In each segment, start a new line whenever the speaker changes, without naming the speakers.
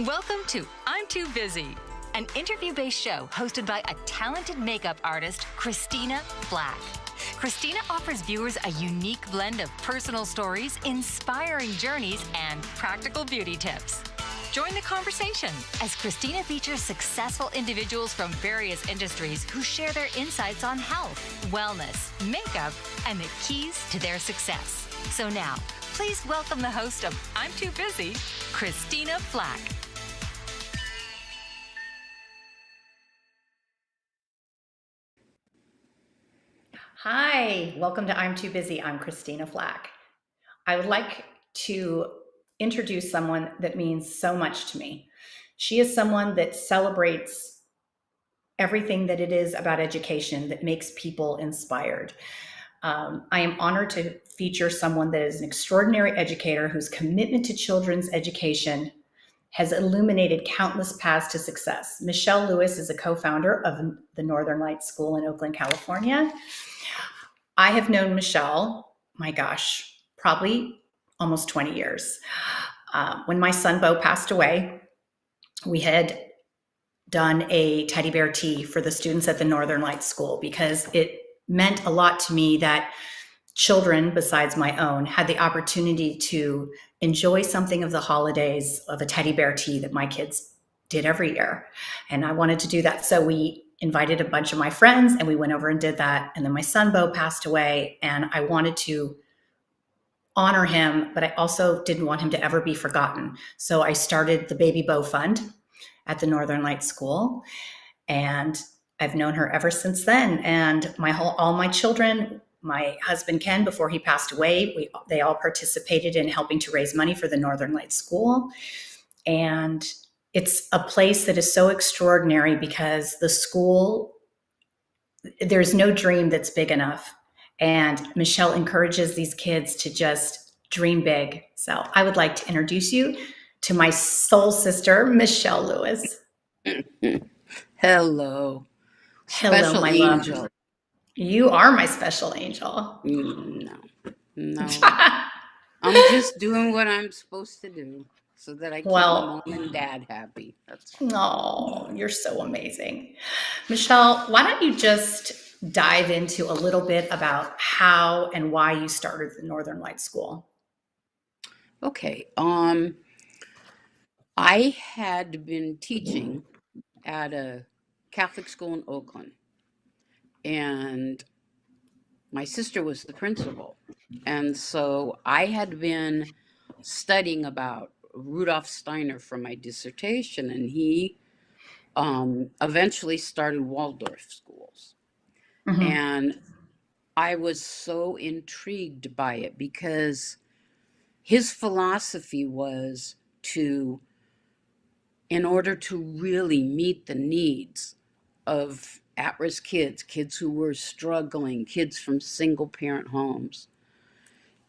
Welcome to I'm Too Busy, an interview-based show hosted by a talented makeup artist, Christina Flack. Christina offers viewers a unique blend of personal stories, inspiring journeys, and practical beauty tips. Join the conversation as Christina features successful individuals from various industries who share their insights on health, wellness, makeup, and the keys to their success. So now, please welcome the host of I'm Too Busy, Christina Flack.
Hi, welcome to I'm Too Busy. I'm Christina Flack. I would like to introduce someone that means so much to me. She is someone that celebrates everything that it is about education that makes people inspired. I am honored to feature someone that is an extraordinary educator whose commitment to children's education has illuminated countless paths to success. Michelle Lewis is a co-founder of the Northern Lights School in Oakland, California. I have known Michelle, my gosh, probably almost 20 years. When my son Beau passed away, we had done a teddy bear tea for the students at the Northern Lights School because it meant a lot to me that children besides my own had the opportunity to enjoy something of the holidays of a teddy bear tea that my kids did every year. And I wanted to do that. So we invited a bunch of my friends and we went over and did that. And then my son Beau passed away and I wanted to honor him, but I also didn't want him to ever be forgotten. So I started the Baby Beau Fund at the Northern Lights School. And I've known her ever since then. And all my children, my husband Ken, before he passed away, they all participated in helping to raise money for the Northern Lights School. And it's a place that is so extraordinary because the school, there's no dream that's big enough. And Michelle encourages these kids to just dream big. So I would like to introduce you to my soul sister, Michelle Lewis.
Hello.
Hello,
Special
my
angel.
love. You are my special angel.
No. I'm just doing what I'm supposed to do so that I keep
Well,
mom and dad happy. That's all.
oh, you're so amazing. Michelle, why don't you just dive into a little bit about how and why you started the Northern Lights School?
Okay. I had been teaching at a Catholic school in Oakland, and my sister was the principal. And so I had been studying about Rudolf Steiner for my dissertation, and he eventually started Waldorf schools.
Mm-hmm.
And I was so intrigued by it because his philosophy was to, in order to really meet the needs of at risk kids, kids who were struggling, kids from single parent homes,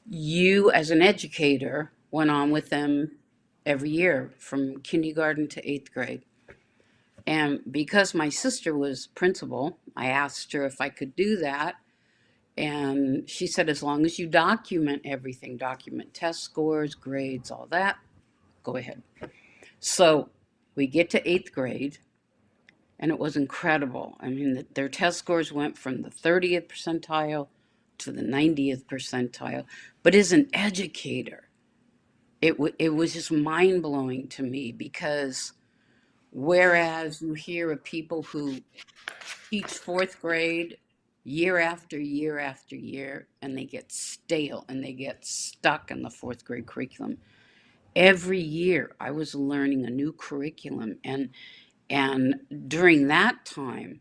you as an educator went on with them every year from kindergarten to eighth grade. And because my sister was principal, I asked her if I could do that. And she said, as long as you document everything, document test scores, grades, all that, go ahead. So we get to eighth grade, and it was incredible. I mean, their test scores went from the 30th percentile to the 90th percentile. But as an educator, it was just mind blowing to me because whereas you hear of people who teach fourth grade year after year after year, and they get stale and they get stuck in the fourth grade curriculum. Every year I was learning a new curriculum, and during that time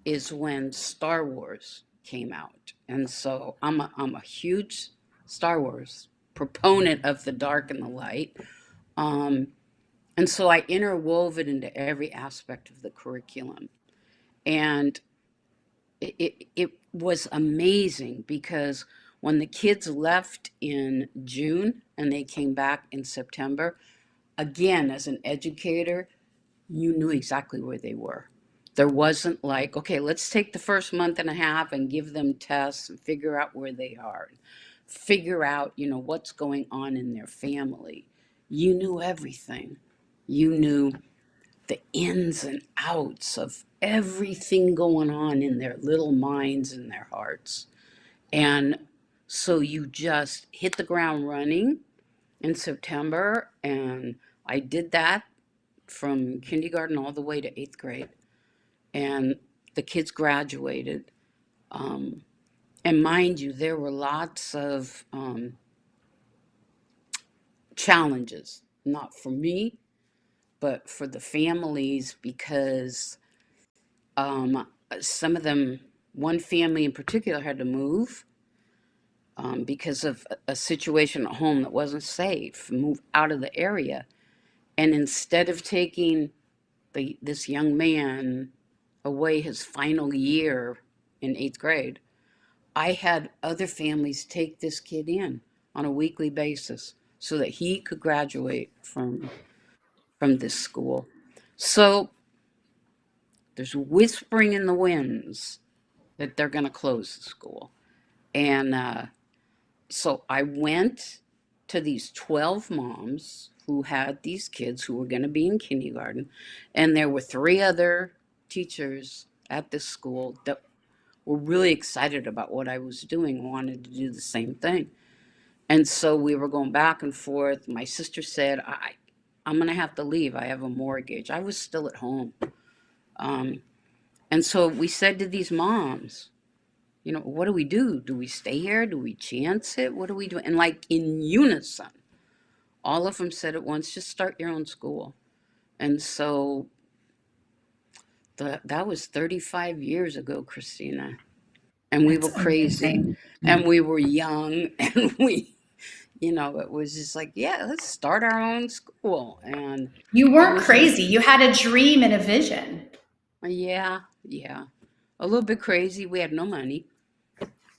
is when Star Wars came out. And so I'm a huge Star Wars proponent of the dark and the light. Um, and so I interwove it into every aspect of the curriculum. And it was amazing because when the kids left in June and they came back in September, again, as an educator, you knew exactly where they were. There wasn't like, okay, let's take the first month and a half and give them tests and figure out where they are, figure out, what's going on in their family. You knew everything. You knew the ins and outs of everything going on in their little minds and their hearts. And so you just hit the ground running in September. And I did that from kindergarten all the way to eighth grade. And the kids graduated. Um, and mind you, there were lots of challenges, not for me, but for the families, because some of them, one family in particular, had to move because of a situation at home that wasn't safe, move out of the area. And instead of taking this young man away his final year in eighth grade, I had other families take this kid in on a weekly basis so that he could graduate from this school. So there's whispering in the winds that they're going to close the school. And so I went to these 12 moms who had these kids who were going to be in kindergarten. And there were 3 other teachers at this school that were really excited about what I was doing, wanted to do the same thing. And so we were going back and forth. My sister said, I'm going to have to leave. I have a mortgage. I was still at home. Um, and so we said to these moms, what do we do? Do we stay here? Do we chance it? What do we do? And like in unison, all of them said at once, just start your own school. And so that was 35 years ago, Christina. And we
That's
were crazy
amazing.
and we were young and it was just like, yeah, let's start our own school. And
You
it
weren't
was,
crazy. You had a dream and a vision.
yeah, a little bit crazy. We had no money.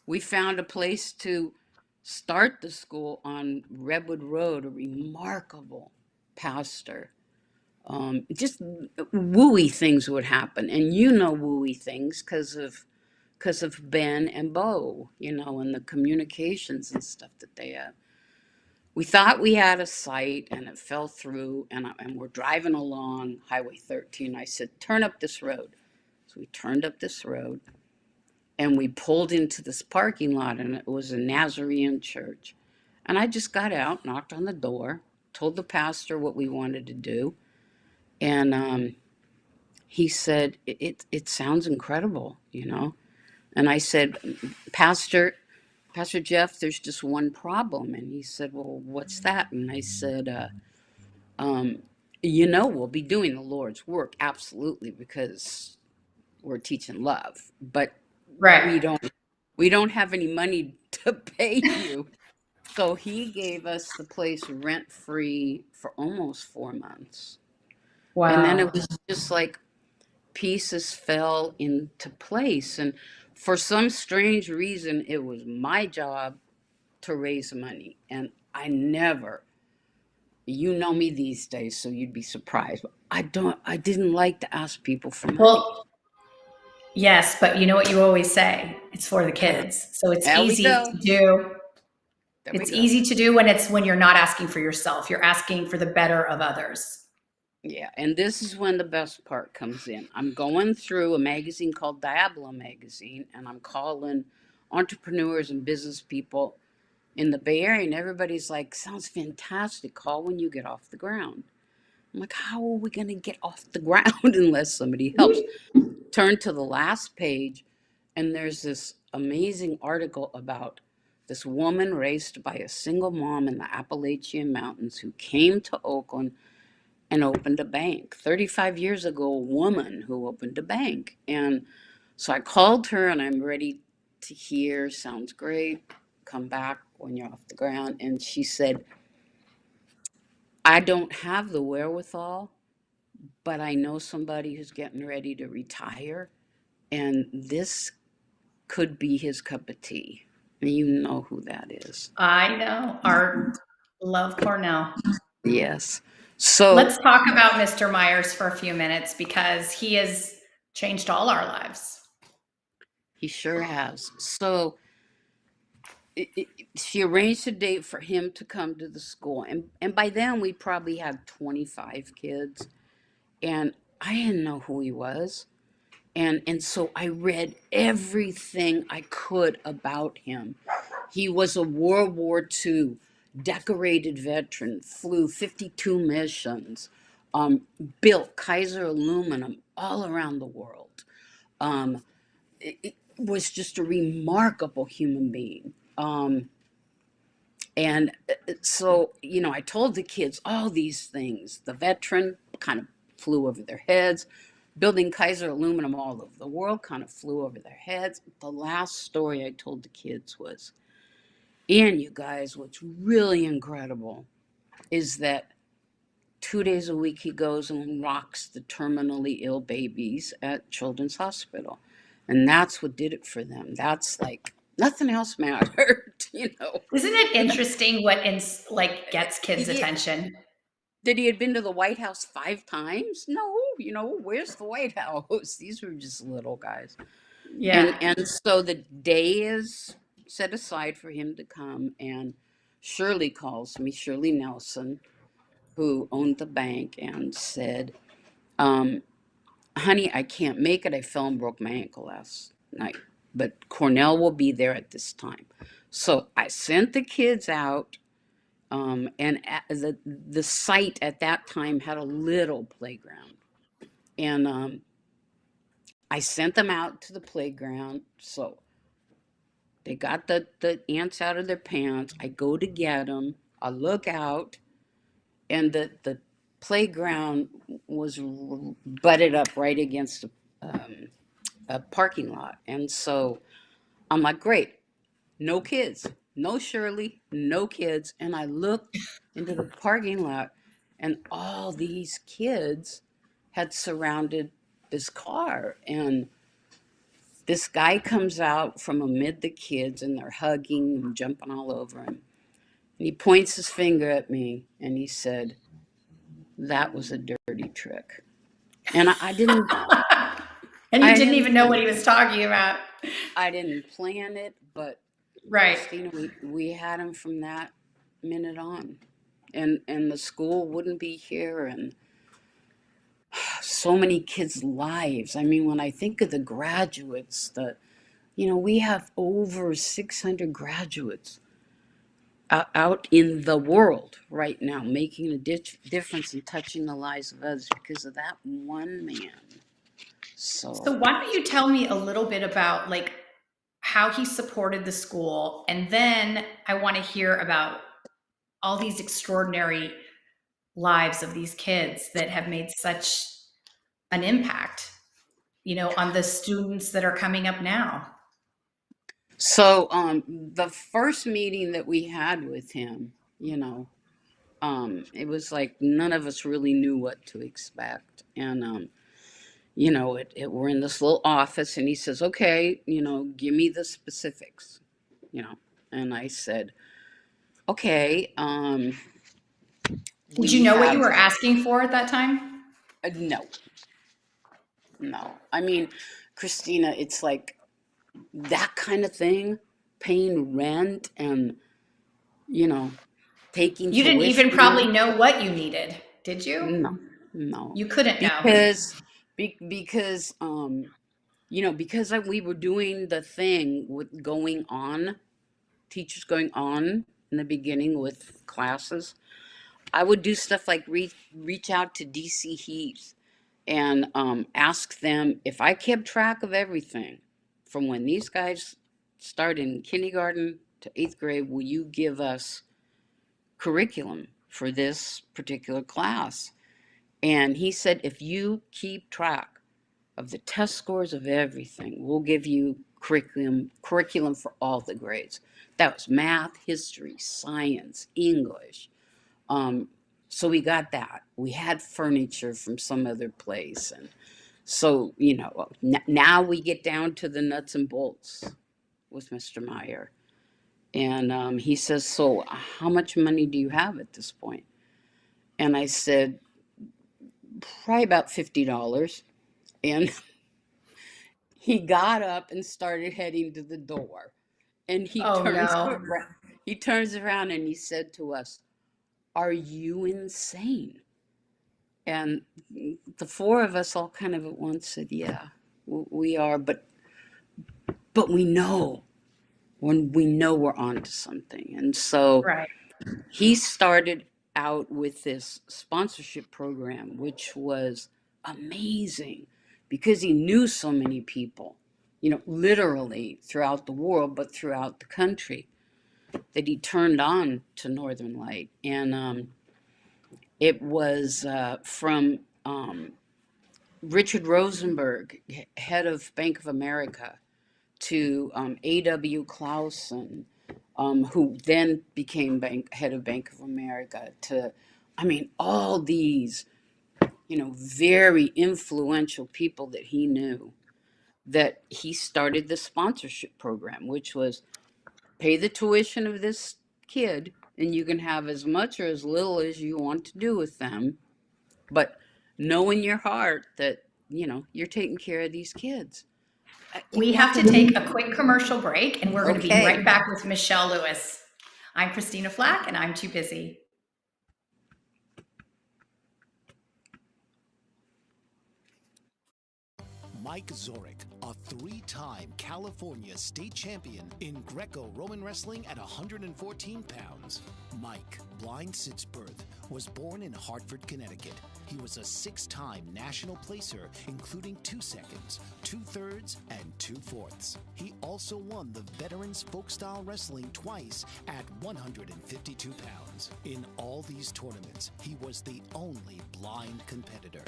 We found a place to start the school on Redwood Road, a remarkable pastor. Just wooey things would happen, and wooey things because of Ben and Beau, and the communications and stuff that they have. We thought we had a site, and it fell through, and we're driving along Highway 13. I said, "Turn up this road." So we turned up this road, and we pulled into this parking lot, and it was a Nazarene church. And I just got out, knocked on the door, told the pastor what we wanted to do, and he said, it sounds incredible. And I said, Pastor Jeff, there's just one problem. And he said, well, what's that? And I said, um, we'll be doing the Lord's work, absolutely, because we're teaching love, but we
Right.
don't we don't have any money to pay you. So he gave us the place rent free for almost 4 months. And then it
Wow.
was just like pieces fell into place. And for some strange reason, it was my job to raise money. And you know me these days, so you'd be surprised. I didn't like to ask people for money.
Well, yes, but you know what you always say? It's for the kids. So it's
There we
easy
go.
to do.
There we
It's
go.
easy to do when you're not asking for yourself. You're asking for the better of others.
Yeah, and this is when the best part comes in. I'm going through a magazine called Diablo magazine, and I'm calling entrepreneurs and business people in the Bay Area, and everybody's like, "Sounds fantastic. Call when you get off the ground." I'm like, "How are we going to get off the ground unless somebody helps?" Turn to the last page, and there's this amazing article about this woman raised by a single mom in the Appalachian Mountains who came to Oakland and opened a bank. 35 years ago, a woman who opened a bank. And so I called her, and I'm ready to hear, sounds great, come back when you're off the ground. And she said, I don't have the wherewithal, but I know somebody who's getting ready to retire, and this could be his cup of tea. And you know who that is.
I know. Art love Cornell.
Yes. So
Let's talk about Mr. Myers for a few minutes because he has changed all our lives.
he sure has. So she arranged a date for him to come to the school, and by then we probably had 25 kids, and I didn't know who he was. And so I read everything I could about him. He was a World War II decorated veteran, flew 52 missions, built Kaiser aluminum all around the world. It was just a remarkable human being. And so, I told the kids all these things. The veteran kind of flew over their heads. Building Kaiser aluminum all over the world kind of flew over their heads. The last story I told the kids was, and you guys, what's really incredible is that 2 days a week he goes and rocks the terminally ill babies at Children's Hospital. And that's what did it for them. That's like nothing else mattered.
Isn't it interesting what gets kids'
Yeah,
attention?
that he had been to the White House 5 times? No, where's the White House? These were just little guys. And
Yeah.
and so the day is set aside for him to come, and Shirley calls me, Shirley Nelson, who owned the bank, and said, honey, I can't make it. I fell and broke my ankle last night, but Cornell will be there at this time. So I sent the kids out. And the site at that time had a little playground, and I sent them out to the playground. So they got the ants out of their pants. I go to get them. I look out, and the playground was butted up right against a parking lot, and so I'm like, great, no kids, no Shirley, no kids. And I looked into the parking lot, and all these kids had surrounded this car. And this guy comes out from amid the kids, and they're hugging and jumping all over him. And he points his finger at me, and he said, "That was a dirty trick." And I didn't,
And you
I
didn't
didn't,
even know what he was talking about.
I didn't plan it, but
Right.
Christina, we had him from that minute on, and the school wouldn't be here, and so many kids' lives. I mean, when I think of the graduates, we have over 600 graduates out in the world right now, making a difference and touching the lives of others because of that one man.
So
So,
why don't you tell me a little bit about how he supported the school, and then I want to hear about all these extraordinary lives of these kids that have made such an impact, on the students that are coming up now.
the first meeting that we had with him, it was like none of us really knew what to expect. And we're in this little office, and he says, okay, give me the specifics, you know and I said, okay,
Did you
we
know what you
have
were asking for at that time?
no, no. I mean, Christina, it's like that kind of thing, paying rent, and you know taking
You didn't even
tuition
probably
out.
know what you needed, did you?
No, no.
You couldn't know.
Because we were doing the thing with going on, teachers going on in the beginning with classes. I would do stuff like reach out to DC Heat and ask them if I kept track of everything from when these guys start in kindergarten to 8th grade. Will you give us curriculum for this particular class? And he said, if you keep track of the test scores of everything, we'll give you curriculum for all the grades. That was math, history, science, English. Um, so we got that. We had furniture from some other place, and so now we get down to the nuts and bolts with Mr. Meyer, and he says, "So, how much money do you have at this point?" And I said, "Probably about $50." And he got up and started heading to the door. And
Oh no.
he turns around and he said to us, "Are you insane?" And the four of us all kind of at once said, "Yeah, we are, but we know when we know we're onto something." And so
Right.
he started out with this sponsorship program, which was amazing because he knew so many people, literally throughout the world, but throughout the country, that he turned on to Northern Light. And it was from Richard Rosenberg, head of Bank of America, to A.W. Clausen, who then became head of Bank of America, to, I mean, all these, very influential people that he knew, that he started the sponsorship program, which was pay the tuition of this kid, and you can have as much or as little as you want to do with them, but know in your heart that, you're taking care of these kids. It
We
was
have to take a quick commercial break and we're going to be
okay.
right back with Michelle Lewis. I'm Christina Flack and I'm too busy.
Mike Zorek, a three-time California state champion in Greco-Roman wrestling at 114 pounds. Mike, blind since birth, was born in Hartford, Connecticut. He was a six-time national placer, including 2 seconds, 2/3, and 2/4. He also won the Veterans Folk-Style Wrestling twice at 152 pounds. In all these tournaments, he was the only blind competitor.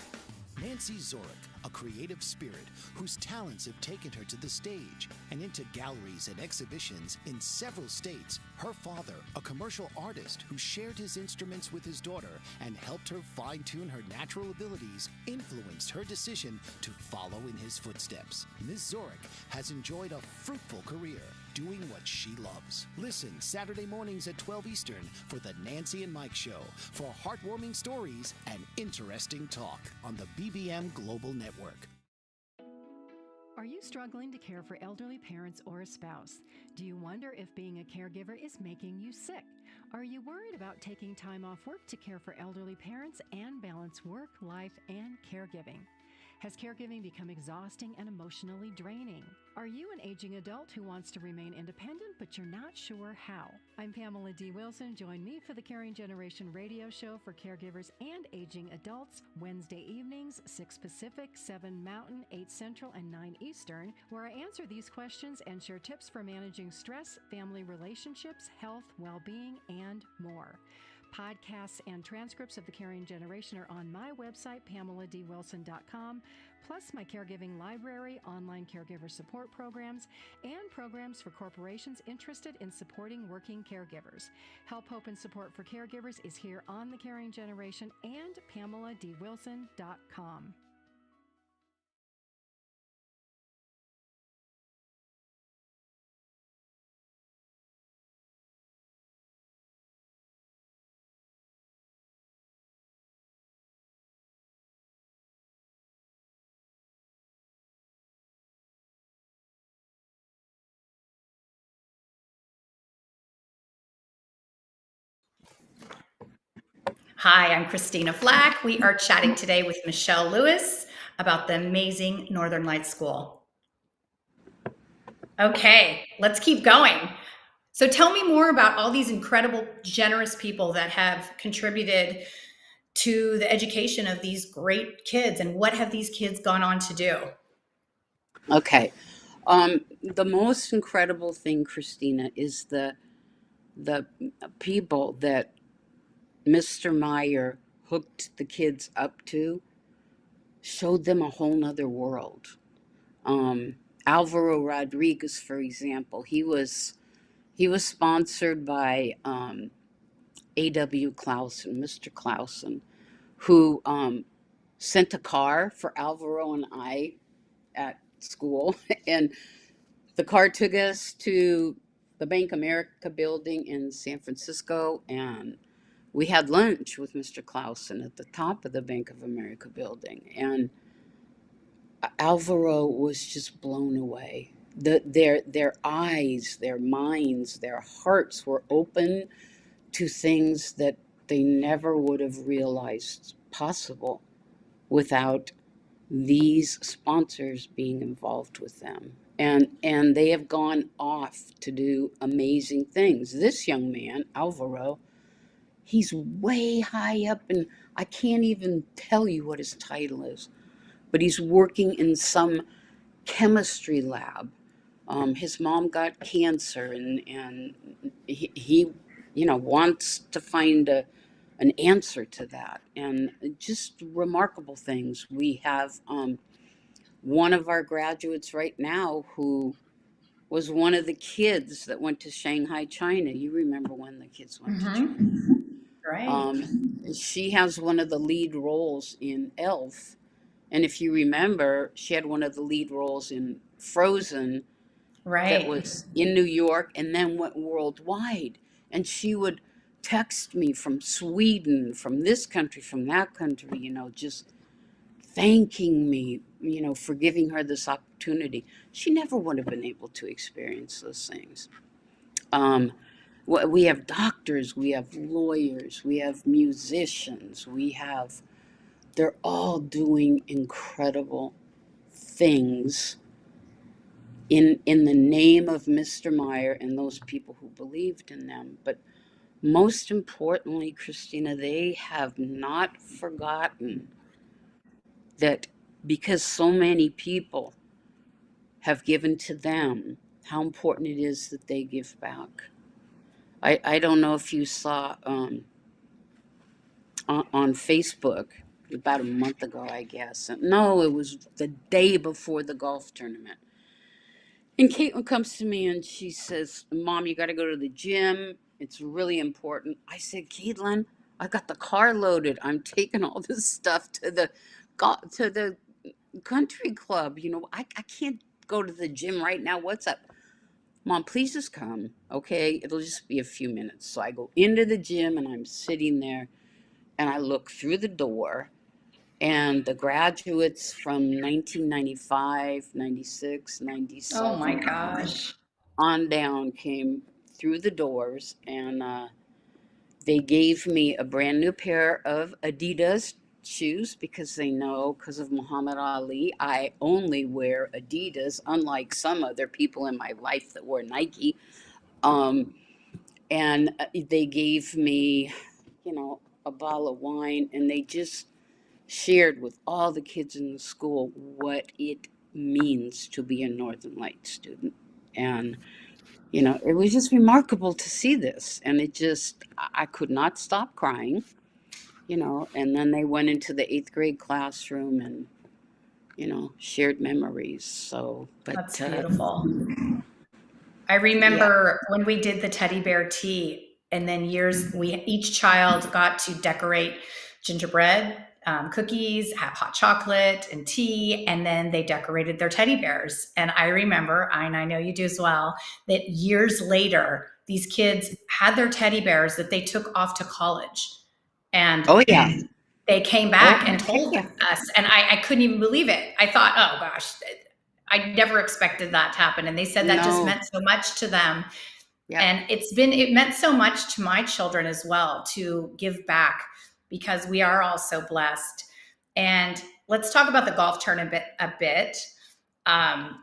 Nancy Zorek, a creative spirit whose talents have taken her to the stage and into galleries and exhibitions in several states. Her father, a commercial artist who shared his instruments with his daughter and helped her fine-tune her natural abilities, influenced her decision to follow in his footsteps. Ms. Zorek has enjoyed a fruitful career doing what she loves. Listen Saturday mornings at 12 Eastern for the Nancy and Mike Show for heartwarming stories and interesting talk on the BBM Global Network.
Are you struggling to care for elderly parents or a spouse? Do you wonder if being a caregiver is making you sick? Are you worried about taking time off work to care for elderly parents and balance work, life, and caregiving? Has caregiving become exhausting and emotionally draining? Are you an aging adult who wants to remain independent, but you're not sure how? I'm Pamela D. Wilson. Join me for the Caring Generation radio show for caregivers and aging adults, Wednesday evenings, 6 Pacific, 7 Mountain, 8 Central, and 9 Eastern, where I answer these questions and share tips for managing stress, family relationships, health, well-being, and more. Podcasts and transcripts of The Caring Generation are on my website, PamelaDWilson.com, plus my caregiving library, online caregiver support programs, and programs for corporations interested in supporting working caregivers. Help, hope, and support for caregivers is here on The Caring Generation and PamelaDWilson.com.
Hi, I'm Christina Flack. We are chatting today with Michelle Lewis about the amazing Northern Lights School. Okay, let's keep going. So tell me more about all these incredible, generous people that have contributed to the education of these great kids, and what have these kids gone on to do?
Okay. The most incredible thing, Christina, is the people that Mr. Meyer hooked the kids up to, showed them a whole nother world. Alvaro Rodriguez, for example, he was sponsored by A.W. Clausen, Mr. Clausen, who sent a car for Alvaro and I at school, and the car took us to the Bank America building in San Francisco, and we had lunch with Mr. Clausen at the top of the Bank of America building. And Alvaro was just blown away. their eyes, their minds, their hearts were open to things that they never would have realized possible without these sponsors being involved with them. And they have gone off to do amazing things. This young man, Alvaro, he's way high up, and I can't even tell you what his title is, but he's working in some chemistry lab. His mom got cancer, and he wants to find an answer to that. And just remarkable things. We have one of our graduates right now who was one of the kids that went to Shanghai, China. You remember when the kids went to China?
Right.
She has one of the lead roles in Elf. And if you remember, she had one of the lead roles in Frozen that
Right.
was in New York and then went worldwide. And she would text me from Sweden, from this country, from that country, just thanking me, for giving her this opportunity. She never would have been able to experience those things. Um, we have doctors, we have lawyers, we have musicians, they're all doing incredible things in the name of Mr. Meyer and those people who believed in them. But most importantly, Christina, they have not forgotten that because so many people have given to them, how important it is that they give back. I don't know if you saw on Facebook about a month ago, I guess. No, it was the day before the golf tournament. And Caitlin comes to me and she says, Mom, you got to go to the gym. It's really important. I said, Caitlin, I got the car loaded. I'm taking all this stuff to the country club. I can't go to the gym right now. What's up? Mom, please just come. Okay. It'll just be a few minutes. So I go into the gym and I'm sitting there and I look through the door and the graduates from 1995, 96,
Oh my
97
gosh.
on down came through the doors, and they gave me a brand new pair of Adidas shoes because they know, because of Muhammad Ali, I only wear Adidas, unlike some other people in my life that wore Nike. Um, and they gave me, a bottle of wine, and they just shared with all the kids in the school what it means to be a Northern Light student. And it was just remarkable to see this. And I could not stop crying, and then they went into the eighth grade classroom and, shared memories. So, but
That's beautiful. I
yeah,
remember when we did the teddy bear tea, and then each child got to decorate gingerbread, cookies, have hot chocolate and tea, and then they decorated their teddy bears. And I remember, and I know you do as well, that years later, these kids had their teddy bears that they took off to college. And
oh, yeah,
they came
oh,
back and
heck
told
yeah,
us, and I couldn't even believe it. I thought, oh gosh, I never expected that to happen. And they said that just
no,
meant so much to them.
yeah,
And it meant so much to my children as well to give back, because we are all so blessed. And let's talk about the golf tournament a bit. Um,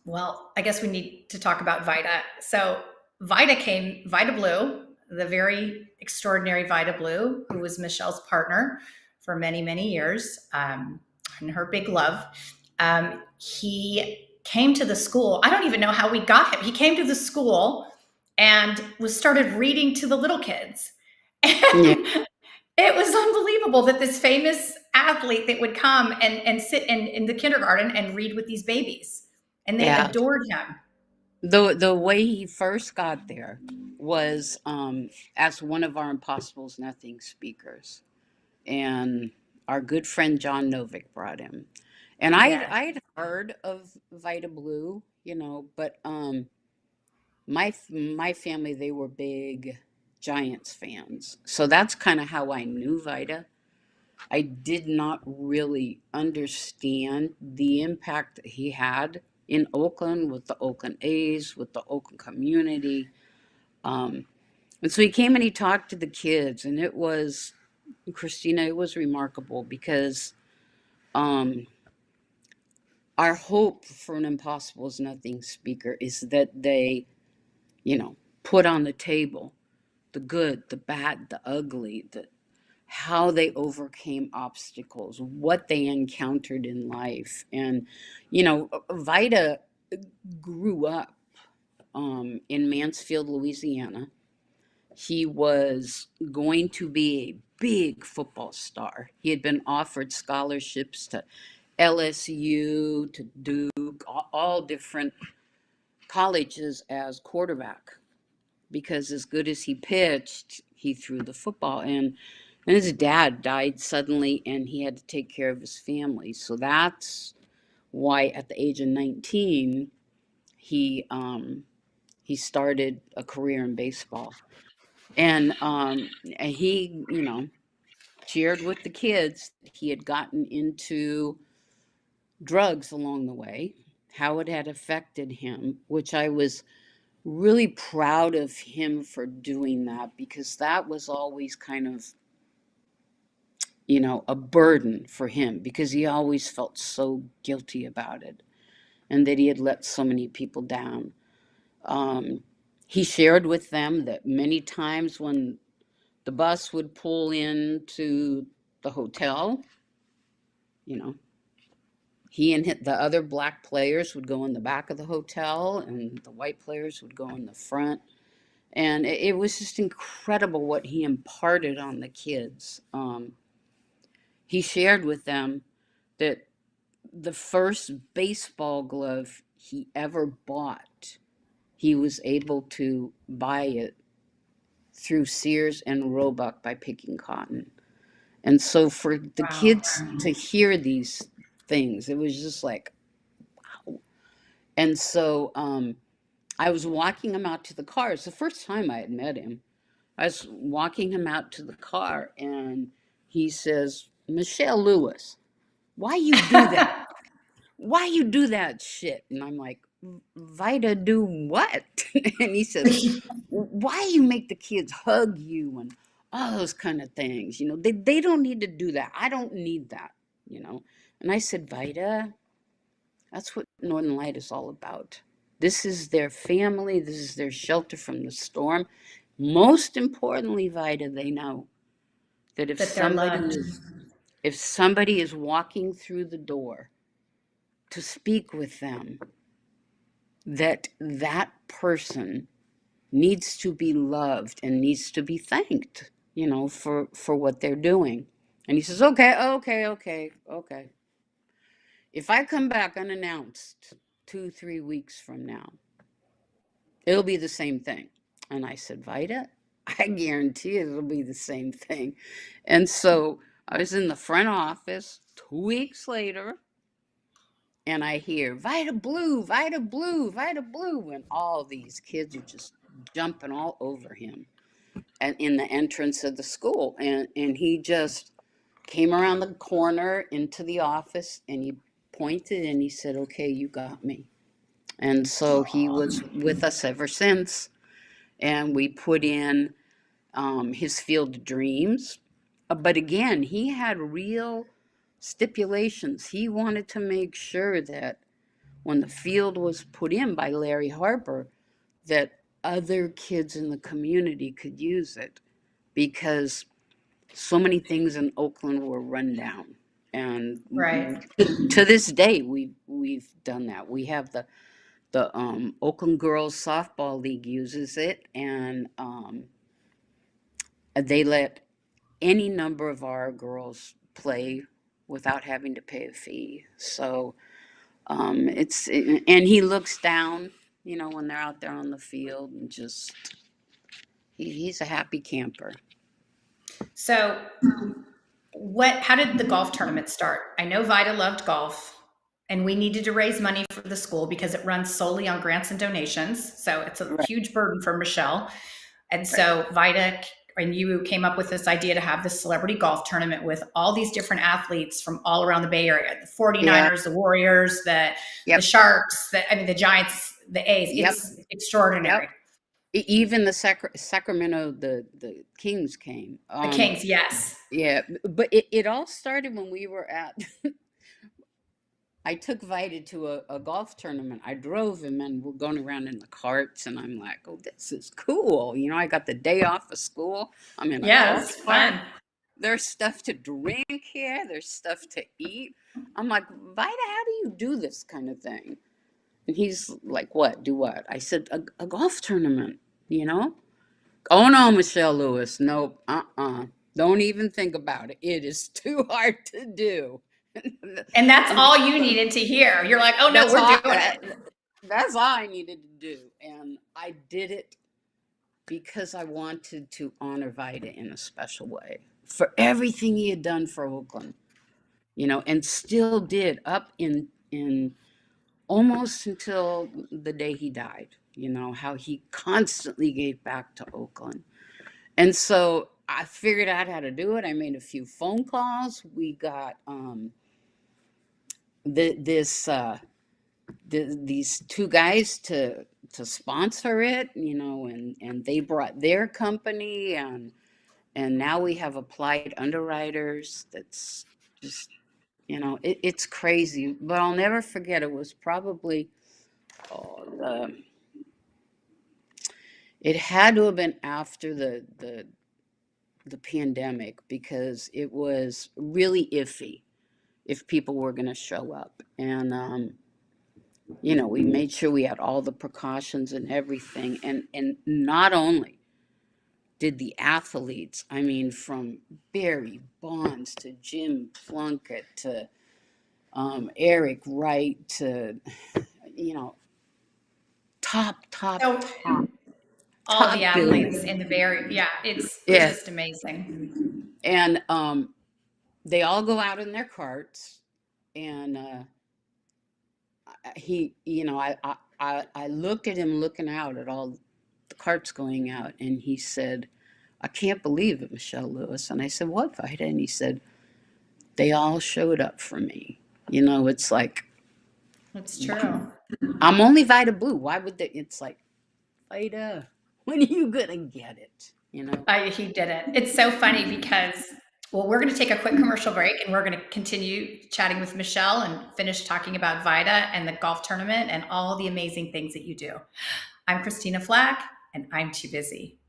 well, I guess we need to talk about Vida. So Vida Blue, the very extraordinary Vida Blue, who was Michelle's partner for many, many years, and her big love. He came to the school. I don't even know how we got him. He came to the school and started reading to the little kids.
yeah,
And it was unbelievable that this famous athlete that would come and sit in the kindergarten and read with these babies, and they
yeah.
adored him.
The way he first got there was as one of our Impossible's Nothing speakers. And our good friend John Novick brought him. And
Yes.
I'd heard of Vita Blue, but my family, they were big Giants fans, so that's kind of how I knew Vita. I did not really understand the impact that he had in Oakland with the Oakland A's, with the Oakland community. Um, and so he came and he talked to the kids, and it was, Christina, it was remarkable because um, our hope for an Impossible is Nothing speaker is that they, put on the table the good, the bad, the ugly, how they overcame obstacles, what they encountered in life. And, Vida grew up in Mansfield, Louisiana. He was going to be a big football star. He had been offered scholarships to LSU, to Duke, all different colleges as quarterback, because as good as he pitched, he threw the football. And his dad died suddenly, and he had to take care of his family. So that's why at the age of 19, he started a career in baseball. And he, shared with the kids that he had gotten into drugs along the way, how it had affected him, which I was really proud of him for doing that, because that was always kind of, a burden for him, because he always felt so guilty about it and that he had let so many people down. Um, he shared with them that many times when the bus would pull into the hotel, you know, he and the other black players would go in the back of the hotel and the white players would go in the front. And it was just incredible what he imparted on the kids. He shared with them that the first baseball glove he ever bought, he was able to buy it through Sears and Roebuck by picking cotton. And so for the
Wow.
kids to hear these things, it was just like, wow. And so I was walking him out to the car. It's the first time I had met him. I was walking him out to the car, and he says, "Michelle Lewis, why you do that? Why you do that shit?" And I'm like, "Vida, do what?" And he says, "Why you make the kids hug you and all those kind of things? They don't need to do that. I don't need that, you know." And I said, "Vida, that's what Northern Light is all about. This is their family. This is their shelter from the storm. Most importantly, Vida, they know that
That they're loved.
if somebody is walking through the door to speak with them, that person needs to be loved and needs to be thanked, for what they're doing." And he says, "Okay, okay, okay, okay. If I come back unannounced 2, 3 weeks from now, it'll be the same thing." And I said, "Vida, I guarantee it'll be the same thing." And so I was in the front office 2 weeks later, and I hear, "Vida Blue, Vida Blue, Vida Blue." And all these kids are just jumping all over him and in the entrance of the school. And he just came around the corner into the office, and he pointed and he said, "Okay, you got me." And so he was with us ever since. And we put in his Field of Dreams. But again, he had real stipulations. He wanted to make sure that when the field was put in by Larry Harper, that other kids in the community could use it, because so many things in Oakland were run down. And
Right.
to this day, we've done that. We have the Oakland Girls Softball League uses it, and they let any number of our girls play without having to pay a fee. So and he looks down, when they're out there on the field, and just he's a happy camper.
So how did the golf tournament start? I know Vida loved golf, and we needed to raise money for the school because it runs solely on grants and donations. So it's a
Right,
huge burden for Michelle. And
right.
so Vida, and you came up with this idea to have this celebrity golf tournament with all these different athletes from all around the Bay Area, the 49ers, the Warriors, the Sharks, the Giants, the A's. It's extraordinary.
Even the Sacramento, the Kings came.
The Kings, yes.
Yeah, but it all started when we were at I took Vida to a golf tournament. I drove him and we're going around in the carts and I'm like, oh, this is cool. You know, I got the day off of school. I'm in a golf
It's
cart.
fun.
There's stuff to drink here. There's stuff to eat. I'm like, Vida, how do you do this kind of thing? And he's like, what? Do what? I said, a golf tournament, you know? Oh, no, Michelle Lewis. Nope. Don't even think about it. It is too hard to do.
And that's all you needed to hear. You're like, oh, no, we're doing it.
That's all I needed to do. And I did it because I wanted to honor Vida in a special way for everything he had done for Oakland, you know, and still did up in almost until the day he died, you know, how he constantly gave back to Oakland. And so I figured out how to do it. I made a few phone calls. We got these two guys to sponsor it, you know, and they brought their company, and now we have applied underwriters. That's just, you know, it's crazy. But I'll never forget, it was probably it had to have been after the pandemic, because it was really iffy if people were going to show up. And you know, we made sure we had all the precautions and everything. And not only did the athletes, I mean, from Barry Bonds to Jim Plunkett to Eric Wright to, you know, top
all the athletes in the Bay Area. It's just amazing.
And they all go out in their carts, and he, you know, I looked at him looking out at all the carts going out, and he said, I can't believe it, Michelle Lewis. And I said, what, Vida? And he said, they all showed up for me. You know, it's like,
it's true.
I'm only Vida Blue. Why would they? It's like, Vida, when are you gonna get it? You know,
he did it. It's so funny because, well, we're going to take a quick commercial break and we're going to continue chatting with Michelle and finish talking about Vida and the golf tournament and all the amazing things that you do. I'm Christina Flack, and I'm too busy.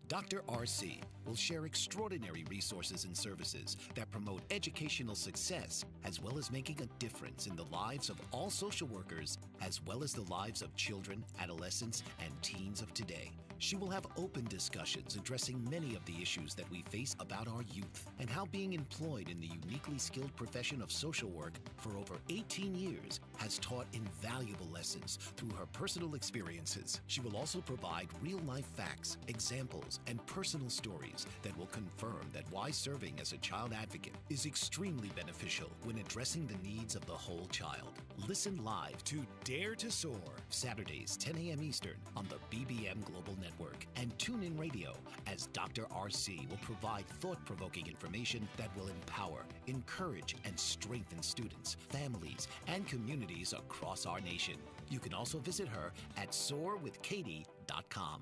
Dr. RC will share extraordinary resources and services that promote educational success, as well as making a difference in the lives of all social workers, as well as the lives of children, adolescents, and teens of today. She will have open discussions addressing many of the issues that we face about our youth and how being employed in the uniquely skilled profession of social work for over 18 years has taught invaluable lessons through her personal experiences. She will also provide real-life facts, examples, and personal stories that will confirm that why serving as a child advocate is extremely beneficial when addressing the needs of the whole child. Listen live to Dare to Soar, Saturdays, 10 a.m. Eastern on the BBM Global Network, and tune in radio as Dr. RC will provide thought-provoking information that will empower, encourage, and strengthen students, families, and communities across our nation. You can also visit her at soarwithkatie.com.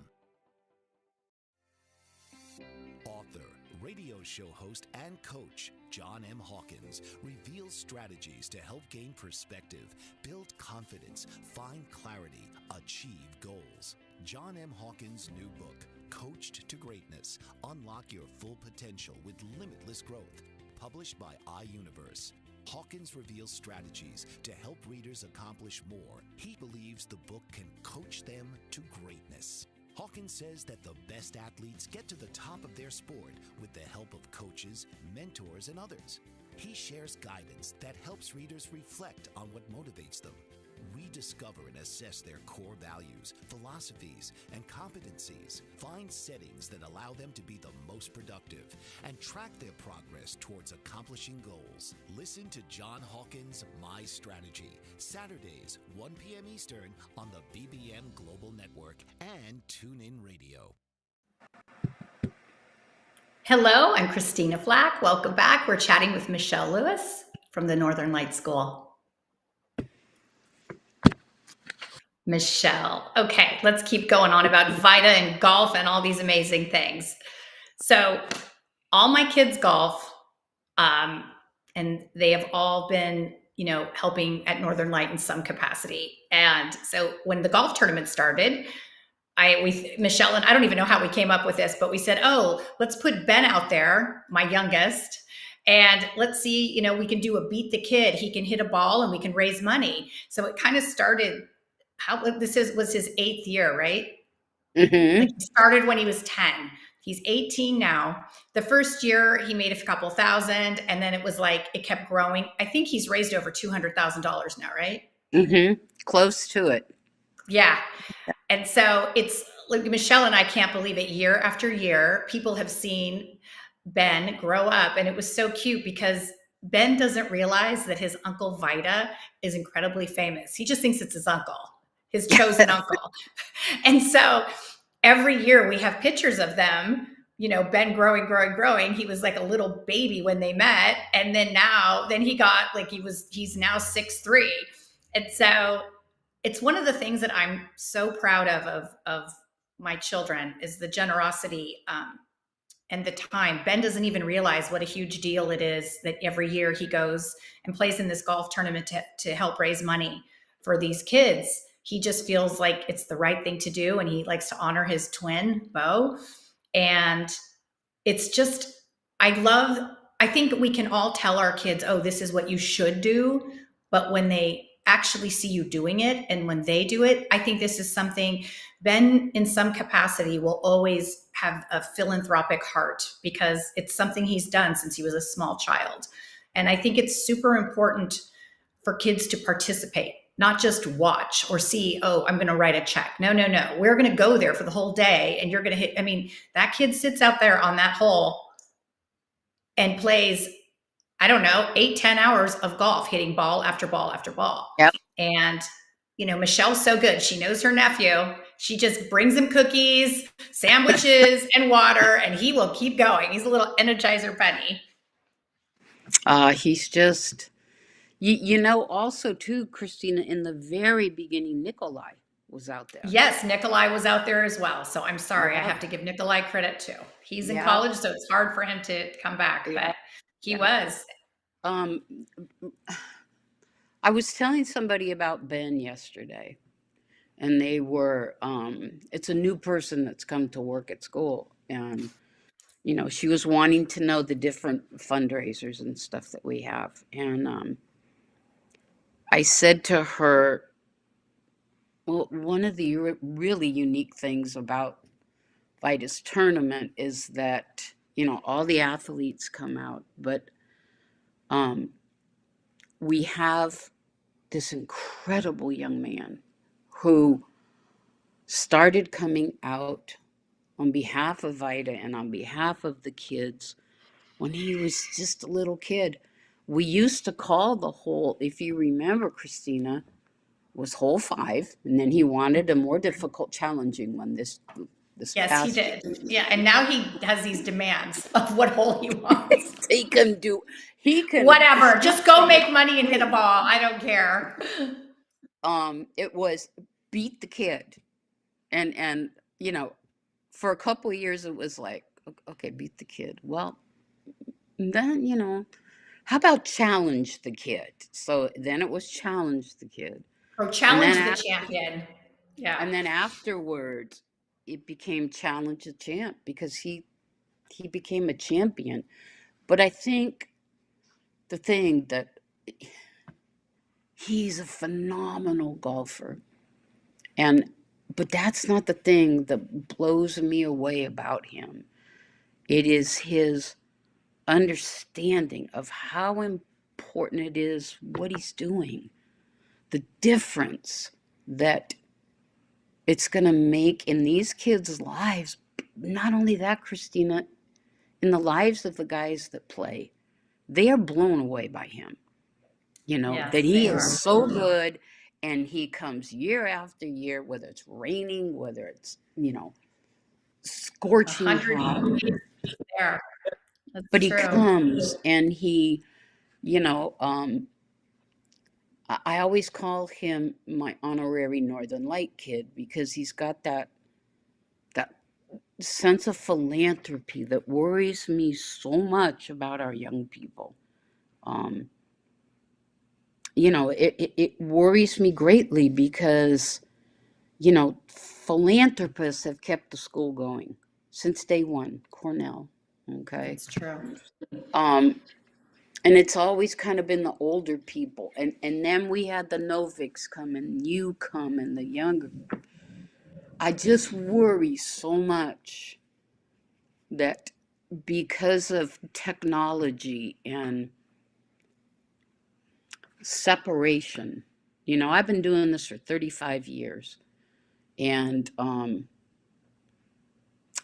Author, radio show host, and coach John M. Hawkins reveals strategies to help gain perspective, build confidence, find clarity, achieve goals. John M. Hawkins' new book, Coached to Greatness, Unlock Your Full Potential with Limitless Growth, published by iUniverse. Hawkins reveals strategies to help readers accomplish more. He believes the book can coach them to greatness. Hawkins says that the best athletes get to the top of their sport with the help of coaches, mentors, and others. He shares guidance that helps readers reflect on what motivates them, rediscover and assess their core values, philosophies, and competencies, find settings that allow them to be the most productive, and track their progress towards accomplishing goals. Listen to John Hawkins' My Strategy, Saturdays, 1 p.m. Eastern on the BBM Global Network and TuneIn Radio.
Hello, I'm Christina Flack. Welcome back. We're chatting with Michelle Lewis from the Northern Light School. Michelle. Okay, let's keep going on about Vida and golf and all these amazing things. So, all my kids golf, and they have all been, helping at Northern Light in some capacity. And so, when the golf tournament started, Michelle and I don't even know how we came up with this, but we said, oh, let's put Ben out there, my youngest, and let's see, we can do a beat the kid. He can hit a ball and we can raise money. So it kind of started. Was his 8th year, right?
Mm-hmm.
Like he started when he was 10. He's 18 now. The first year he made a couple thousand, and then it was like it kept growing. I think he's raised over $200,000 now, right?
Mm-hmm. Close to it.
Yeah. And so it's like Michelle and I can't believe it. Year after year, people have seen Ben grow up. And it was so cute because Ben doesn't realize that his uncle Vida is incredibly famous. He just thinks it's his uncle, his chosen uncle. And so every year we have pictures of them, Ben growing. He was like a little baby when they met. And then he's now 6'3". And so it's one of the things that I'm so proud of my children is the generosity and the time. Ben doesn't even realize what a huge deal it is that every year he goes and plays in this golf tournament to help raise money for these kids. He just feels like it's the right thing to do, and he likes to honor his twin, Beau. And it's just, I think we can all tell our kids, oh, this is what you should do. But when they actually see you doing it and when they do it, I think this is something Ben in some capacity will always have a philanthropic heart because it's something he's done since he was a small child. And I think it's super important for kids to participate, not just watch or see, oh, I'm going to write a check. No. We're going to go there for the whole day and you're going to hit. I mean, that kid sits out there on that hole and plays, I don't know, 8-10 hours of golf, hitting ball after ball after ball.
Yep.
And, Michelle's so good. She knows her nephew. She just brings him cookies, sandwiches, and water, and he will keep going. He's a little Energizer bunny.
He's just, also too, Christina, in the very beginning, Nikolai was out there.
Yes, Nikolai was out there as well. So I'm sorry. I have to give Nikolai credit too. He's in college, so it's hard for him to come back, but he was.
I was telling somebody about Ben yesterday, and they were, it's a new person that's come to work at school. And, she was wanting to know the different fundraisers and stuff that we have. And I said to her, well, one of the really unique things about Vida's tournament is that, all the athletes come out, but we have this incredible young man who started coming out on behalf of Vida and on behalf of the kids when he was just a little kid. We used to call the hole, if you remember, Christina, was hole 5, and then he wanted a more difficult, challenging one this
Yes,
past
he did. Yeah, and now he has these demands of what hole he wants.
he can
Whatever, just go make money and hit a ball. I don't care.
It was beat the kid, and for a couple of years it was like, okay, beat the kid. Well, then how about challenge the kid? So then it was challenge the kid.
Or challenge the champion. Yeah.
And then afterwards, it became challenge the champ because he became a champion. But I think the thing that he's a phenomenal golfer. But that's not the thing that blows me away about him. It is his understanding of how important it is what he's doing, the difference that it's going to make in these kids' lives. Not only that, Christina, in the lives of the guys that play, they are blown away by him.
Yes,
that he
they
is
are.
so good, and he comes year after year, whether it's raining, whether it's, scorching
100
hot.
degrees there.
But
That's
he
true.
comes and he, you know, I always call him my honorary Northern Light kid because he's got that sense of philanthropy that worries me so much about our young people. Um, it worries me greatly because, philanthropists have kept the school going since day one, Cornell. Okay.
That's true.
Um, and it's always kind of been the older people. And then we had the Noviks come and you come and the younger. I just worry so much that because of technology and separation, I've been doing this for 35 years. And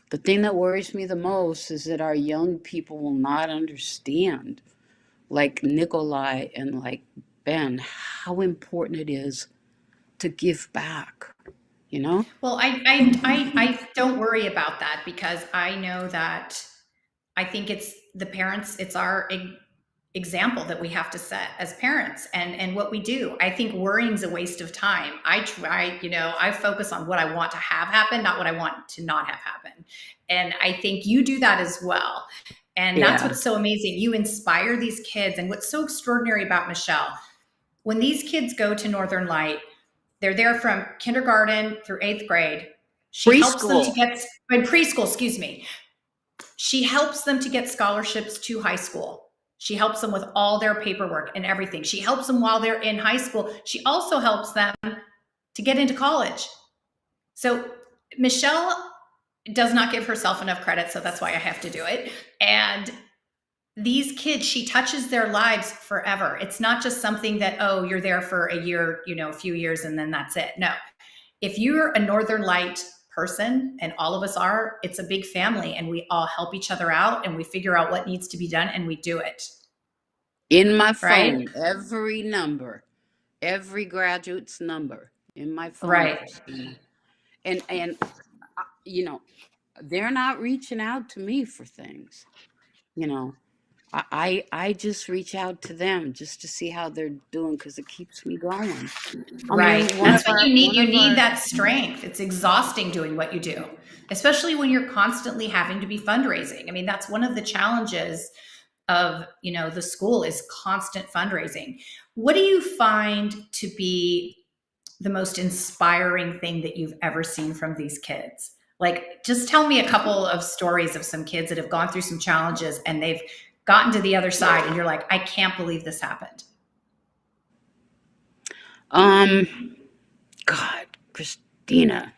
the thing that worries me the most is that our young people will not understand, like Nikolai and like Ben, how important it is to give back, you know?
Well, I don't worry about that because I know that I think it's the parents, it's our example that we have to set as parents and what we do. I think worrying is a waste of time. I try, I focus on what I want to have happen, not what I want to not have happen. And I think you do that as well. And that's
Yeah.
what's so amazing. You inspire these kids. And what's so extraordinary about Michelle, when these kids go to Northern Light, they're there from kindergarten through eighth grade. She helps them to
Preschool.
get in preschool, excuse me. She helps them to get scholarships to high school. She helps them with all their paperwork and everything. She helps them while they're in high school. She also helps them to get into college. So Michelle does not give herself enough credit, so that's why I have to do it. And these kids, she touches their lives forever. It's not just something that, oh, you're there for a year, a few years, and then that's it. No. If you're a Northern Light person, and all of us are, it's a big family, and we all help each other out, and we figure out what needs to be done, and we do it.
In my
Right?
phone, every number, every graduate's number in my phone,
Right.
Christina. And you know, they're not reaching out to me for things. You know, I just reach out to them just to see how they're doing because it keeps me going. I
Right.
mean,
That's what you need.
one
You
of
need
our
that strength. It's exhausting doing what you do, especially when you're constantly having to be fundraising. I mean, that's one of the challenges of, the school is constant fundraising. What do you find to be the most inspiring thing that you've ever seen from these kids? Like, just tell me a couple of stories of some kids that have gone through some challenges and they've gotten to the other side and you're like, I can't believe this happened.
um God, Christina,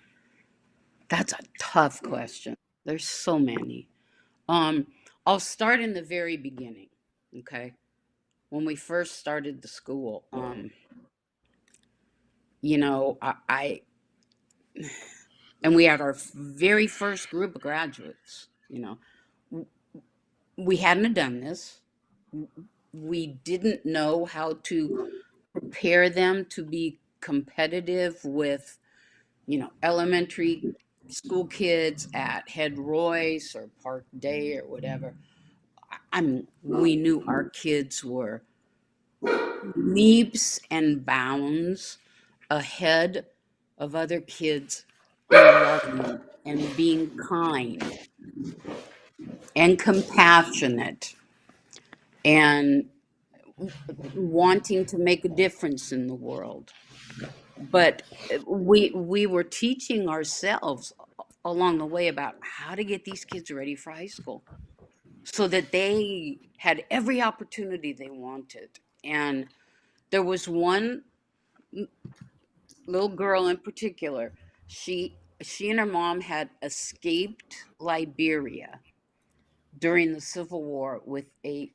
that's a tough question. There's so many. Um, I'll start in the very beginning. Okay, when we first started the school, I and we had our very first group of graduates. We hadn't done this. We didn't know how to prepare them to be competitive with, elementary school kids at Head Royce or Park Day or whatever. I mean, we knew our kids were leaps and bounds ahead of other kids in loving and being kind and compassionate and wanting to make a difference in the world. But we were teaching ourselves along the way about how to get these kids ready for high school so that they had every opportunity they wanted. And there was one little girl in particular. She and her mom had escaped Liberia during the Civil War with a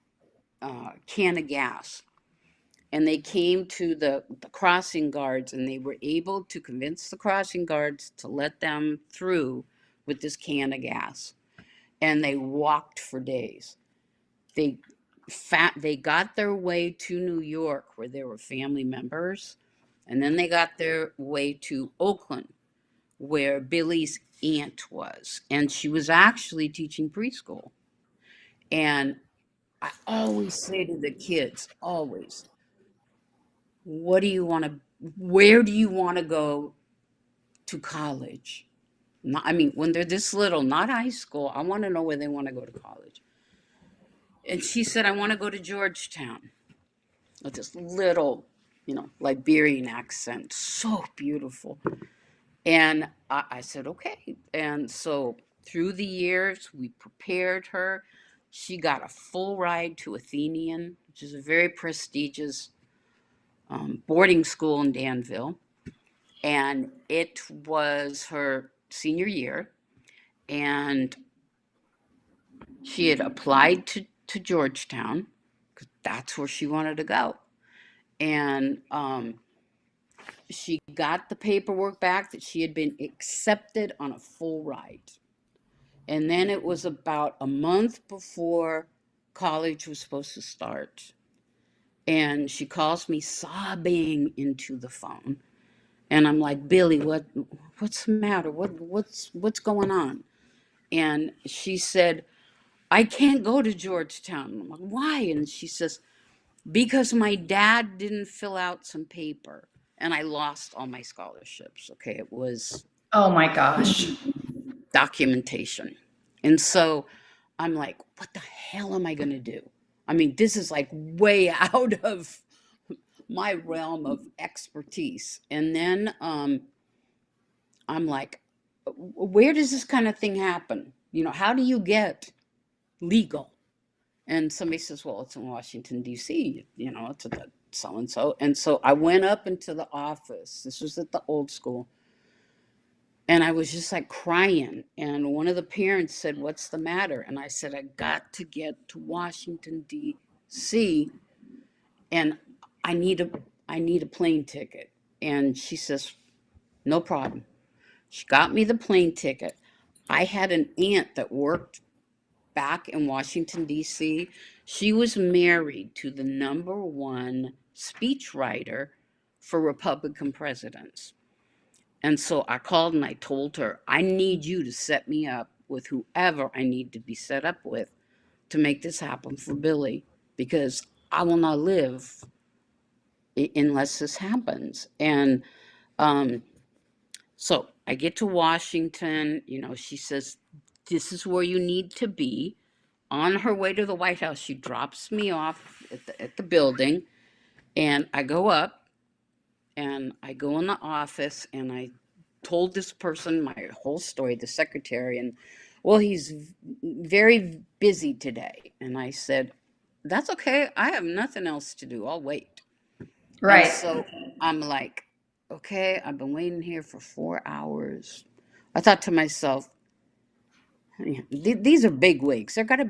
can of gas, and they came to the crossing guards, and they were able to convince the crossing guards to let them through with this can of gas, and they walked for days. They they got their way to New York where there were family members, and then they got their way to Oakland where Billy's aunt was, and she was actually teaching preschool. And I always say to the kids, always, where do you want to go to college? Not, I mean, when they're this little, not high school, I want to know where they want to go to college. And she said, I want to go to Georgetown, with this little, Liberian accent, so beautiful. And I said, okay. And so through the years, we prepared her. She got a full ride to Athenian, which is a very prestigious boarding school in Danville. And it was her senior year. And she had applied to Georgetown because that's where she wanted to go. And she got the paperwork back that she had been accepted on a full ride. And then it was about a month before college was supposed to start. And she calls me sobbing into the phone. And I'm like, Billy, what's the matter? What's going on? And she said, I can't go to Georgetown. I'm like, why? And she says, because my dad didn't fill out some paper and I lost all my scholarships. Okay, it was
Oh my gosh.
documentation. And so I'm like, what the hell am I going to do? I mean, this is like way out of my realm of expertise. And then I'm like, where does this kind of thing happen? How do you get legal? And somebody says, well, it's in Washington, D.C., it's at the so-and-so. And so I went up into the office. This was at the old school. And I was just like crying. And one of the parents said, what's the matter? And I said, I got to get to Washington, D.C. and I need a plane ticket. And she says, no problem. She got me the plane ticket. I had an aunt that worked back in Washington, D.C. She was married to the #1 speechwriter for Republican presidents. And so I called and I told her, I need you to set me up with whoever I need to be set up with to make this happen for Billy, because I will not live unless this happens. And so I get to Washington, she says, this is where you need to be. On her way to the White House, she drops me off at the building, and I go up and I go in the office and I told this person my whole story, the secretary, and well, he's very busy today. And I said, that's okay. I have nothing else to do. I'll wait. And
Right.
so I'm like, okay, I've been waiting here for 4 hours. I thought to myself, these are big wigs. There's got to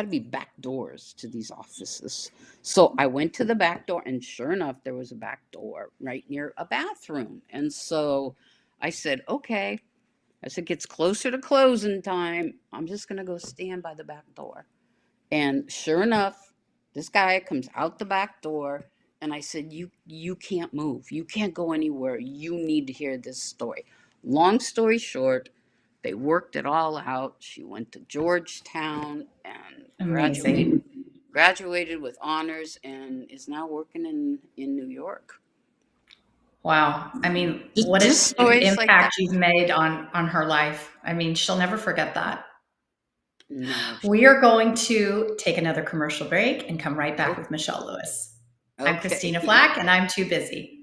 be back doors to these offices. So I went to the back door, and sure enough, there was a back door right near a bathroom. And so I said, okay. As it gets closer to closing time, I'm just going to go stand by the back door. And sure enough, this guy comes out the back door, and I said, you can't move. You can't go anywhere. You need to hear this story. Long story short, they worked it all out. She went to Georgetown and
Amazing.
graduated with honors and is now working in New York.
Wow. I mean, what
Just
an
stories like that.
impact you've made on her life. I mean, she'll never forget that.
No.
We are going to take another commercial break and come right back with Michelle Lewis. I'm
Okay.
Christina Flack, and I'm too busy.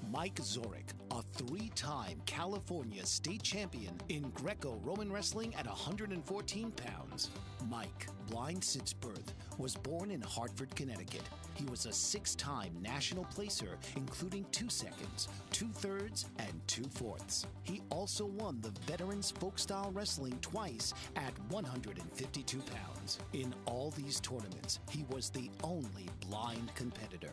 Mike Zoric, a 3-time California state champion in Greco-Roman wrestling at 114 pounds. Mike, blind since birth, was born in Hartford, Connecticut. He was a 6-time national placer, including 2 seconds, 2 thirds, and 2 fourths. He also won the Veterans Folk-Style Wrestling twice at 152 pounds. In all these tournaments, he was the only blind competitor.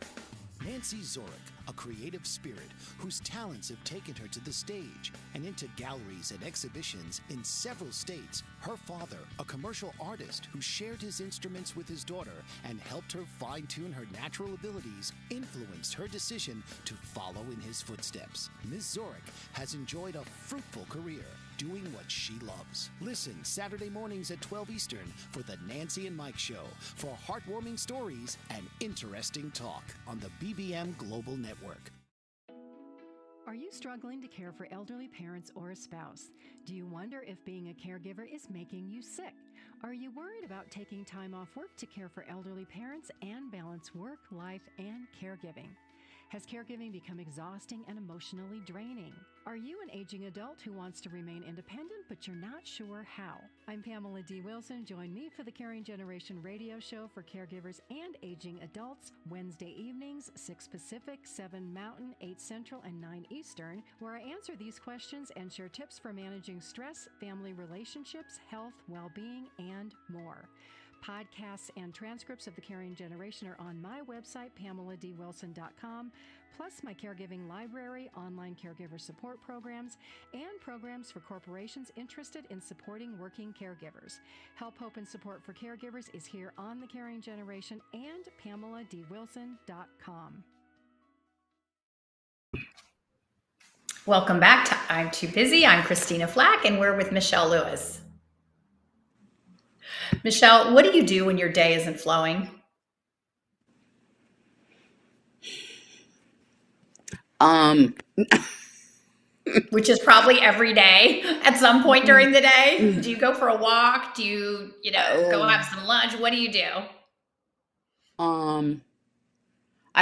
Nancy Zoric, a creative spirit whose talents have taken her to the stage and into galleries and exhibitions in several states. Her father, a commercial artist who shared his instruments with his daughter and helped her fine-tune her natural abilities, influenced her decision to follow in his footsteps. Ms. Zoric has enjoyed a fruitful career doing what she loves. Listen Saturday mornings at 12 Eastern for the Nancy and Mike Show for heartwarming stories and interesting talk on the BBM Global Network.
Are you struggling to care for elderly parents or a spouse? Do you wonder if being a caregiver is making you sick? Are you worried about taking time off work to care for elderly parents and balance work, life, and caregiving? Has caregiving become exhausting and emotionally draining? Are you an aging adult who wants to remain independent, but you're not sure how? I'm Pamela D. Wilson. Join me for the Caring Generation radio show for caregivers and aging adults, Wednesday evenings, 6 Pacific, 7 Mountain, 8 Central, and 9 Eastern, where I answer these questions and share tips for managing stress, family relationships, health, well-being, and more. Podcasts and transcripts of The Caring Generation are on my website, PamelaDWilson.com, plus my caregiving library, online caregiver support programs, and programs for corporations interested in supporting working caregivers. Help, hope, and support for caregivers is here on The Caring Generation and PamelaDWilson.com.
Welcome back to I'm Too Busy. I'm Christina Flack, and we're with Michelle Lewis. Michelle, what do you do when your day isn't flowing? Which is probably every day at some point during the day. Do you go for a walk? Do you, go have some lunch? What do you do?
I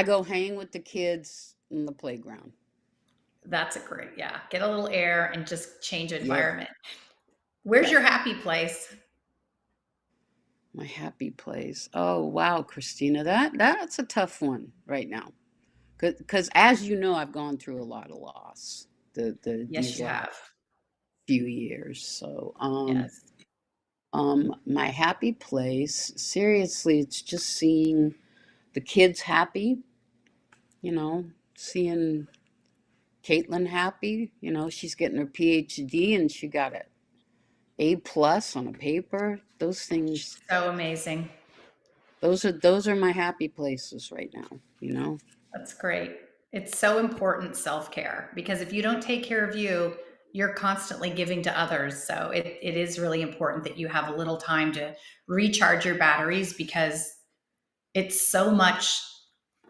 go hang with the kids in the playground.
That's get a little air and just change environment. Where's your happy place?
My happy place. Oh, wow, Christina, that's a tough one right now. Because as you know, I've gone through a lot of loss
Yes,
these
you
last
have.
few years. So,
Yes.
my happy place, seriously, it's just seeing the kids happy, seeing Caitlin happy, she's getting her PhD and she got an A+ on a paper. Those things,
So amazing.
those are my happy places right now.
That's great. It's so important, self-care, because if you don't take care of you, you're constantly giving to others. So it is really important that you have a little time to recharge your batteries, because it's so much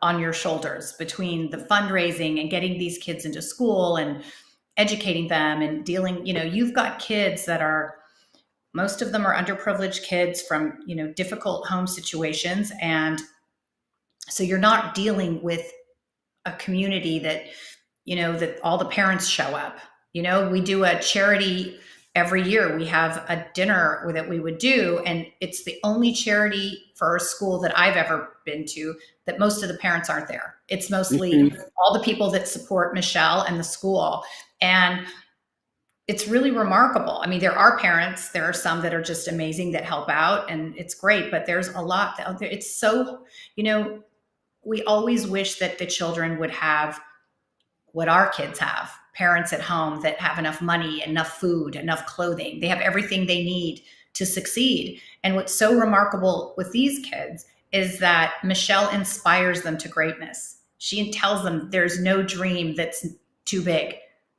on your shoulders between the fundraising and getting these kids into school and educating them and dealing, you've got kids that are, most of them are underprivileged kids from, difficult home situations. And so you're not dealing with a community that, that all the parents show up. We do a charity every year. We have a dinner that we would do, and it's the only charity for a school that I've ever been to that most of the parents aren't there. It's mostly all the people that support Michelle and the school. And it's really remarkable. I mean, there are parents, there are some that are just amazing that help out, and it's great, but there's a lot out there. It's so, we always wish that the children would have what our kids have, parents at home that have enough money, enough food, enough clothing. They have everything they need to succeed. And what's so remarkable with these kids is that Michelle inspires them to greatness. She tells them there's no dream that's too big.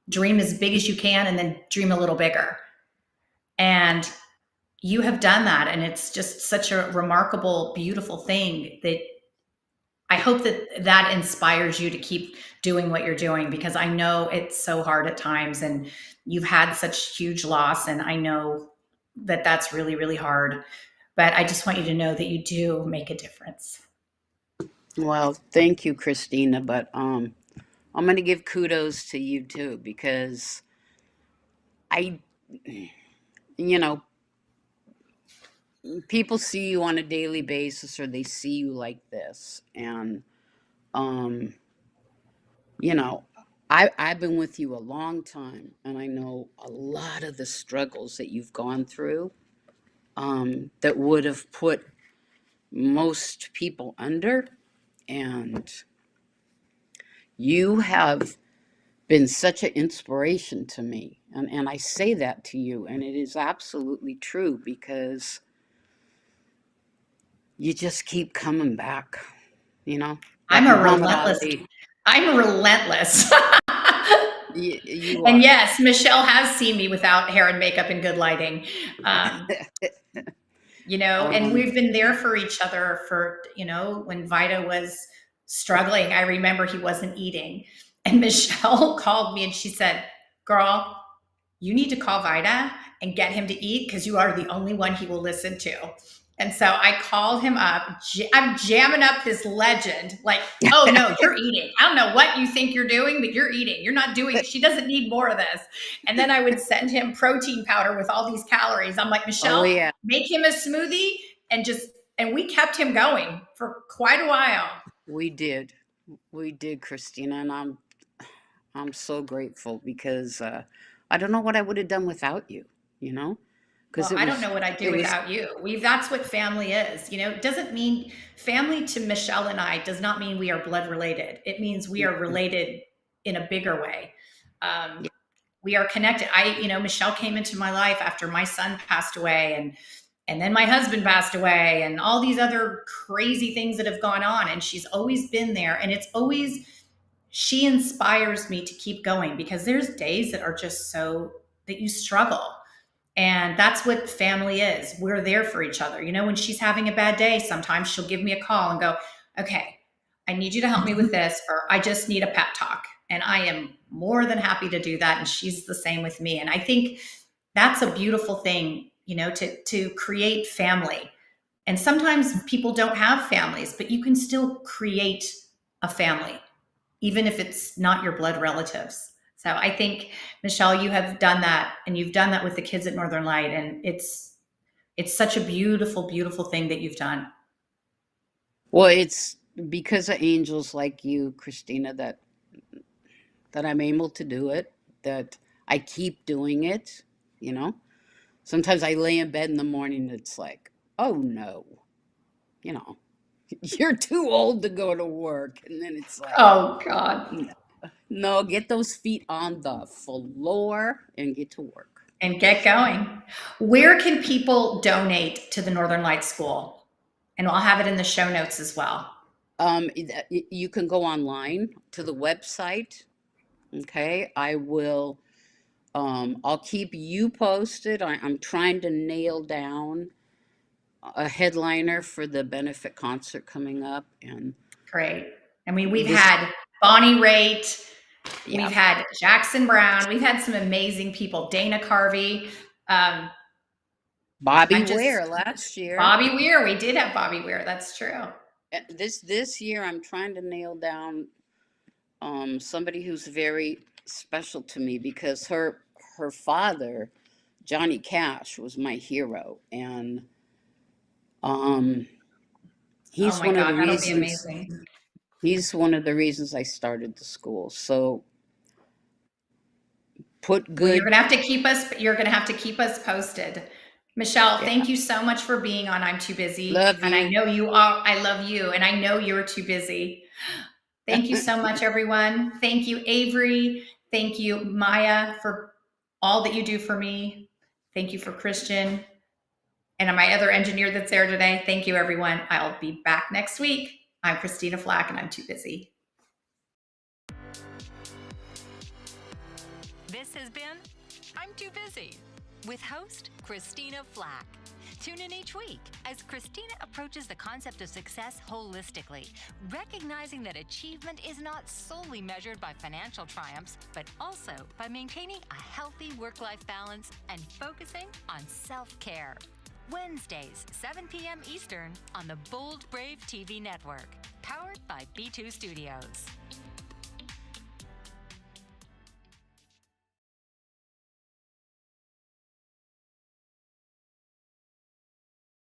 Dream as big as you can, and then dream a little bigger. And you have done that. And it's just such a remarkable, beautiful thing that I hope that inspires you to keep doing what you're doing, because I know it's so hard at times, and you've had such huge loss. And I know that that's really, really hard, but I just want you to know that you do make a difference.
Well, thank you, Christina. But I'm going to give kudos to you too, because people see you on a daily basis, or they see you like this. And, I've been with you a long time, and I know a lot of the struggles that you've gone through, that would have put most people under. And you have been such an inspiration to me. And I say that to you, and it is absolutely true, because you just keep coming back,
I'm relentless.
You
And
are.
yes, Michelle has seen me without hair and makeup and good lighting. Um, and
um,
we've been there for each other for, when Vida was struggling. I remember he wasn't eating. And Michelle called me and she said, girl, you need to call Vida and get him to eat because you are the only one he will listen to. And so I called him up. I'm jamming up this legend. Like, oh no, you're eating. I don't know what you think you're doing, but you're eating. You're not doing, she doesn't need more of this. And then I would send him protein powder with all these calories. I'm like,
oh
Michelle,
yeah,
make him a smoothie and we kept him going for quite a while.
we did. We did, Christina, and I'm so grateful because I don't know what I would have done without you, you know? Because
Well, I don't know what I'd do
it was
without you. That's what family is. It doesn't mean family to Michelle and I does not mean we are blood related. It means we are related in a bigger way. Um,
yeah.
we are connected. Michelle came into my life after my son passed away and then my husband passed away and all these other crazy things that have gone on. And she's always been there. And she inspires me to keep going because there's days that are just that you struggle. And that's what family is. We're there for each other. When she's having a bad day, sometimes she'll give me a call and go, okay, I need you to help me with this, or I just need a pep talk. And I am more than happy to do that. And she's the same with me. And I think that's a beautiful thing, to create family. And sometimes people don't have families, but you can still create a family, even if it's not your blood relatives. So I think, Michelle, you have done that, and you've done that with the kids at Northern Light. And it's such a beautiful, beautiful thing that you've done.
Well, it's because of angels like you, Christina, that I'm able to do it, that I keep doing it, you know? Sometimes I lay in bed in the morning, it's like, oh no, you know, you're too old to go to work. And then it's like,
Oh God.
no, get those feet on the floor and get to work.
And get going. Where can people donate to the Northern Light School? And I'll have it in the show notes as well.
You can go online to the website. Okay. I'll keep you posted. I'm trying to nail down a headliner for the benefit concert coming up. And
Great. I mean, we've
this,
had Bonnie Raitt, we've
yeah,
had Jackson Brown, we've had some amazing people, Dana Carvey. Um,
Bobby
I'm just
Ware last year.
Bobby Weir. We did have Bobby Weir. That's true.
This year, I'm trying to nail down somebody who's very special to me because her father, Johnny Cash, was my hero, and um,
Oh
he's
my
one of the
God, that'll be
reasons.
amazing.
He's one of the reasons I started the school. So put
Well,
good.
you're gonna have to keep us posted. Michelle,
Yeah,
thank you so much for being on I'm Too Busy.
love
And I
you.
know you are, I love you, and I know you're too busy. Thank you so much, everyone. Thank you, Avery. Thank you, Maya, for all that you do for me. Thank you for Christian and my other engineer that's there today. Thank you, everyone. I'll be back next week. I'm Christina Flack, and I'm too busy.
This has been I'm Too Busy with host Christina Flack. Tune in each week as Christina approaches the concept of success holistically, recognizing that achievement is not solely measured by financial triumphs, but also by maintaining a healthy work-life balance and focusing on self-care. Wednesdays, 7 p.m. Eastern on the Bold Brave TV network, powered by B2 Studios.